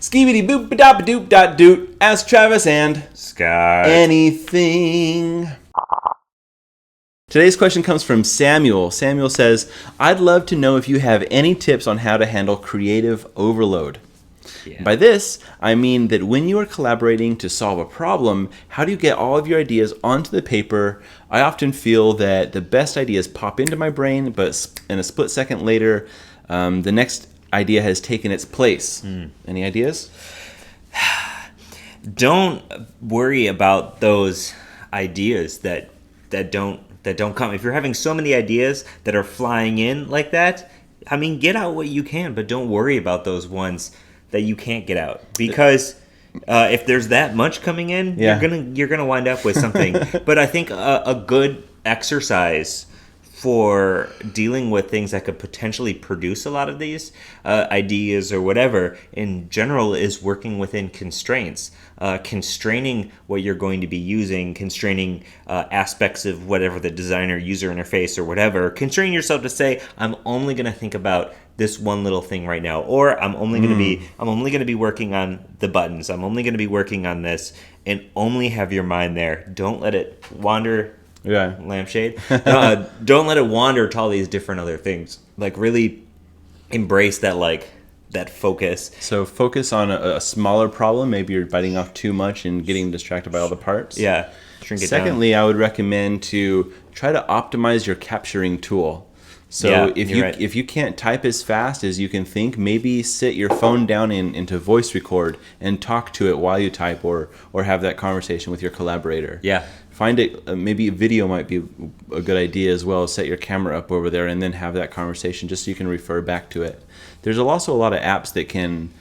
Skibidi boop da doop dot doot. Ask Travis and Scott. anything. Today's question comes from Samuel. Samuel says, I'd love to know if you have any tips on how to handle creative overload. Yeah. By this, I mean that when you are collaborating to solve a problem, how do you get all of your ideas onto the paper? I often feel that the best ideas pop into my brain, but in a split second later, the next idea has taken its place. Any ideas? Don't worry about those ideas that don't come. If you're having so many ideas that are flying in like that, I mean, get out what you can, but don't worry about those ones that you can't get out, because if there's that much coming in, you're gonna wind up with something. But I think a good exercise for dealing with things that could potentially produce a lot of these ideas or whatever in general is working within constraints, constraining what you're going to be using, constraining aspects of whatever the designer user interface or whatever, constraining yourself to say, I'm only going to think about this one little thing right now, or I'm only going to be working on the buttons, I'm only going to be working on this, and only have your mind there. Don't let it wander. Yeah. Lampshade. Don't let it wander to all these different other things. Like, really embrace that focus. So focus on a smaller problem. Maybe you're biting off too much and getting distracted by all the parts. Yeah. Shrink it down. Secondly, I would recommend to try to optimize your capturing tool. So if you can't type as fast as you can think, maybe sit your phone down into voice record and talk to it while you type, or have that conversation with your collaborator. Yeah. Find it, maybe video might be a good idea as well. Set your camera up over there and then have that conversation just so you can refer back to it. There's also a lot of apps that can,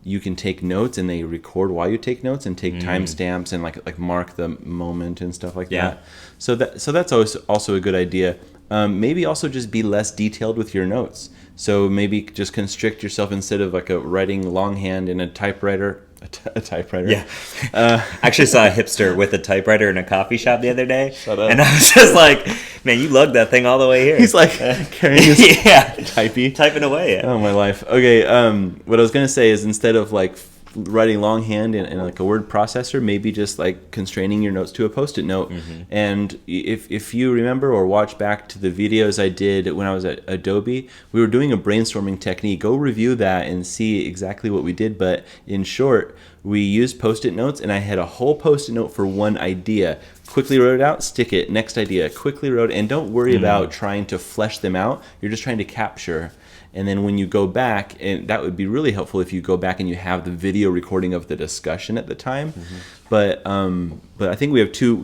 you can take notes and they record while you take notes and take timestamps and like mark the moment and stuff like that. So that's also a good idea. Maybe also just be less detailed with your notes. So maybe just constrict yourself instead of like writing longhand in a typewriter. A typewriter. Yeah. I actually saw a hipster with a typewriter in a coffee shop the other day. Shut up. And I was just like, man, you lugged that thing all the way here. He's like carrying his typing away. Yeah. Oh, my life. Okay. What I was going to say is instead of like writing longhand in like a word processor, maybe just like constraining your notes to a Post-it note. And if you remember or watch back to the videos I did when I was at Adobe, we were doing a brainstorming technique. Go review that and see exactly what we did. But in short, we used Post-it notes, and I had a whole Post-it note for one idea. Quickly wrote it out, stick it, next idea, quickly wrote, and don't worry about trying to flesh them out. You're just trying to capture. And then when you go back, and that would be really helpful if you go back and you have the video recording of the discussion at the time. But I think we have two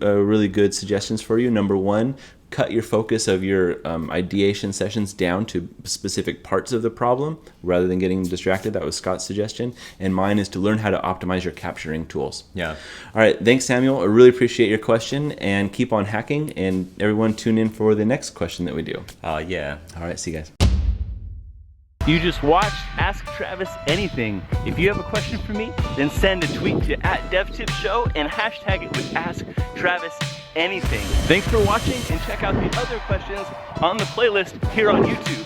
really good suggestions for you. Number one, cut your focus of your ideation sessions down to specific parts of the problem rather than getting distracted. That was Scott's suggestion. And mine is to learn how to optimize your capturing tools. Yeah. All right. Thanks, Samuel. I really appreciate your question, and keep on hacking. And everyone tune in for the next question that we do. Yeah. All right. See you guys. You just watched Ask Travis Anything. If you have a question for me, then send a tweet to @DevTipShow and hashtag it with Ask Travis Anything. Thanks for watching, and check out the other questions on the playlist here on YouTube.